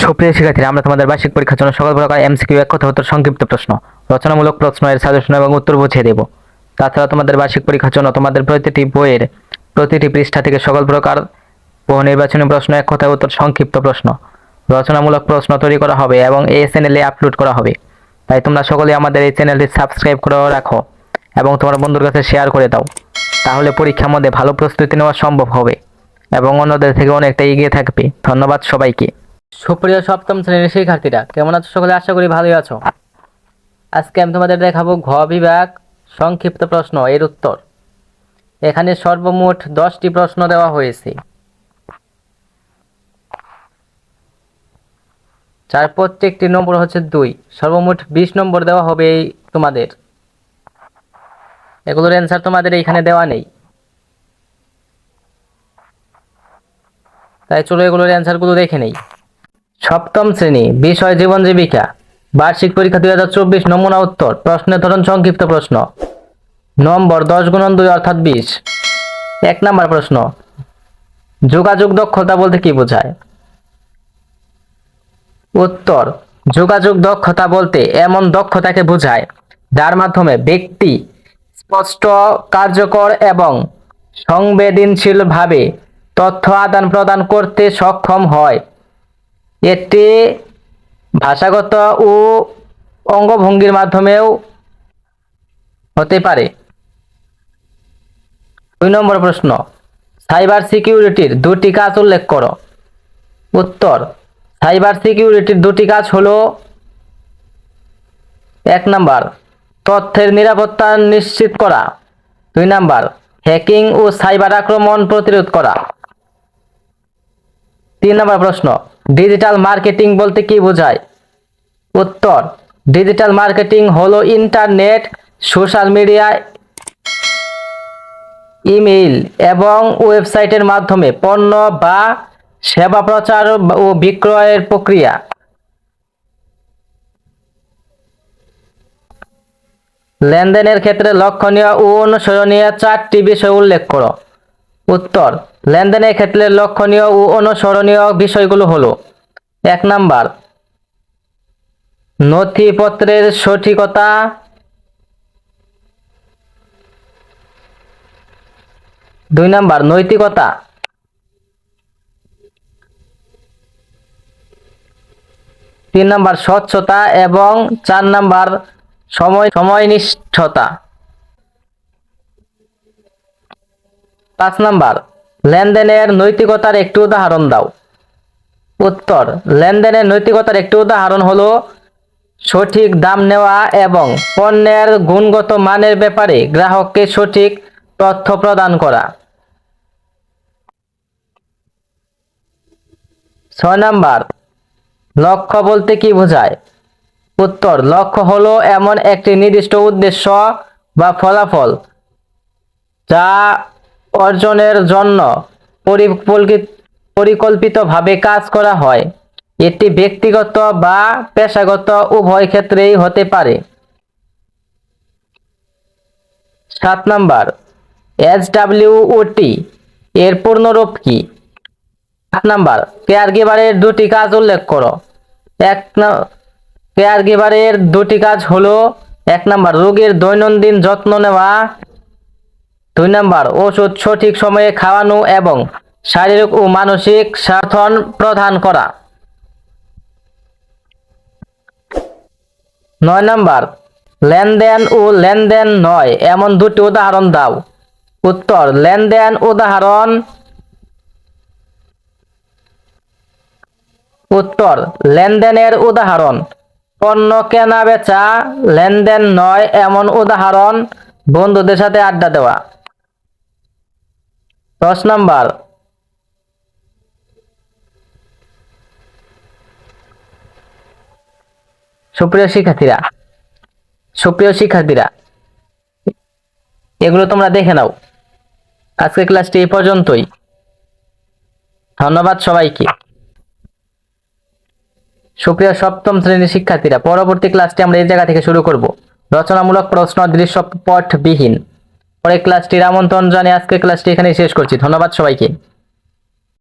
সুপ্রিয় শিক্ষার্থীরা, আমরা তোমাদের বার্ষিক পরীক্ষার জন্য সকল প্রকার এমসিকিউ এক কথা উত্তর সংক্ষিপ্ত প্রশ্ন, রচনামূলক প্রশ্ন এর সাজেশন এবং উত্তর বুঝিয়ে দেব। তাছাড়া তোমাদের বার্ষিক পরীক্ষার জন্য তোমাদের প্রতিটি বইয়ের প্রতিটি পৃষ্ঠা থেকে সকল প্রকার বহু নির্বাচনী প্রশ্ন এক কথায় উত্তর সংক্ষিপ্ত প্রশ্ন, রচনামূলক প্রশ্ন তৈরি করা হবে এবং এই চ্যানেলে আপলোড করা হবে। তাই তোমরা সকলেই আমাদের এই চ্যানেলটি সাবস্ক্রাইব করে রাখো এবং তোমার বন্ধুর কাছে শেয়ার করে দাও। তাহলে পরীক্ষার মধ্যে ভালো প্রস্তুতি নেওয়া সম্ভব হবে এবং অন্যদের থেকে অনেকটা এগিয়ে থাকবে। ধন্যবাদ সবাইকে। সুপ্রিয় সপ্তম শ্রেণীর শিক্ষার্থীরা, কেমন আছো সকলে? আশা করি ভালোই আছো। আজকে আমি তোমাদের দেখাবো ঘ বিভাগ সংক্ষিপ্ত প্রশ্ন এর উত্তর। এখানে সর্বমোট 10টি প্রশ্ন দেওয়া হয়েছে, যার প্রত্যেকটি নম্বর হচ্ছে 2। সর্বমোট 20 নম্বর দেওয়া হবে তোমাদের। এগুলোর অ্যান্সার তোমাদের এইখানে দেওয়া নেই, তাই চলো এগুলোর অ্যান্সারগুলো দেখে নেই। সপ্তম শ্রেণী, বিষয় জীবন জীবিকা, বার্ষিক পরীক্ষা 2024, নমুনা উত্তর। প্রশ্নের ধরন সংক্ষিপ্ত প্রশ্ন, নম্বর 10 × 2 অর্থাৎ 20। 1 নম্বর প্রশ্ন, যোগাযোগ দক্ষতা বলতে কি বোঝায়? উত্তর, যোগাযোগ দক্ষতা বলতে এমন দক্ষতাকে বোঝায় যার মাধ্যমে ব্যক্তি স্পষ্ট, কার্যকর এবং সংবেদনশীলভাবে তথ্য আদান প্রদান করতে সক্ষম হয়। এটি ভাষাগত ও অঙ্গভঙ্গির মাধ্যমেও হতে পারে। 2 নম্বর প্রশ্ন, সাইবার সিকিউরিটির 2টি কাজ উল্লেখ করো। উত্তর, সাইবার সিকিউরিটির 2টি কাজ হলো: 1 নাম্বার, তথ্যের নিরাপত্তা নিশ্চিত করা। 2 নাম্বার, হ্যাকিং ও সাইবার আক্রমণ প্রতিরোধ করা। 3 নম্বর প্রশ্ন, ডিজিটাল মার্কেটিং বলতে কি বোঝায়? উত্তর, ডিজিটাল মার্কেটিং হলো ইন্টারনেট, সোশ্যাল মিডিয়া, ইমেইল এবং ওয়েবসাইটের মাধ্যমে পণ্য বা সেবা প্রচার ও বিক্রয়ের প্রক্রিয়া। লেনদেনের ক্ষেত্রে লক্ষণীয় ও অনুসরণীয় 4টি বিষয় উল্লেখ করো। উত্তর, লেনদেনের ক্ষেত্রে লক্ষণীয় ও অনুসরণীয় বিষয়গুলো হলো: 1 নাম্বার, নথিপত্রের সঠিকতা। 2 নাম্বার, নৈতিকতা। 3 নাম্বার, স্বচ্ছতা এবং 4 নাম্বার, সময়নিষ্ঠতা। 5 নাম্বার, লেনদেনের নৈতিকতার একটি উদাহরণ দাও। উত্তর, লেনদেনের নৈতিকতার একটি উদাহরণ হলো সঠিক দাম নেওয়া এবং পণ্যের গুণগত মানের ব্যাপারে গ্রাহককে সঠিক তথ্য প্রদান করা। 6 নাম্বার, লক্ষ্য বলতে কি বোঝায়? উত্তর, লক্ষ্য হলো এমন একটি নির্দিষ্ট উদ্দেশ্য বা ফলাফল যা অর্জনের জন্য পরিকল্পিতভাবে কাজ করা হয়। এটি ব্যক্তিগত বা পেশাগত উভয় ক্ষেত্রেই হতে পারে। 7 নাম্বার, SWOT এর পূর্ণরূপ কি? 8 নাম্বার, কেয়ারগিভারের 2টি কাজ উল্লেখ করো। কেয়ারগিভারের 2টি কাজ হলো: 1 নাম্বার, রোগীর দৈনন্দিন যত্ন নেওয়া। 2 নাম্বার, ওষুধ সঠিক সময়ে খাওয়ানো এবং শারীরিক ও মানসিক সমর্থন প্রদান করা। 9 নাম্বার, লেনদেন ও লেনদেন নয় এমন 2টি উদাহরণ দাও। উত্তর, লেনদেন উদাহরণ। উত্তর, লেনদেনের উদাহরণ: পণ্য কেনা বেচা। লেনদেন নয় এমন উদাহরণ: বন্ধুদের সাথে আড্ডা দেওয়া। 10 নাম্বার, সুপ্রিয় শিক্ষার্থীরা, এগুলো তোমরা দেখে নাও। আজকের ক্লাসটি এই পর্যন্তই। ধন্যবাদ সবাইকে। সুপ্রিয় সপ্তম শ্রেণীর শিক্ষার্থীরা, পরবর্তী ক্লাসটি আমরা এই জায়গা থেকে শুরু করব। রচনামূলক প্রশ্ন দৃশ্যপটবিহীন। পরে ক্লাসটির আমন্ত্রণ জানিয়ে আজকের ক্লাসটি এখানেই শেষ করছি। ধন্যবাদ সবাইকে।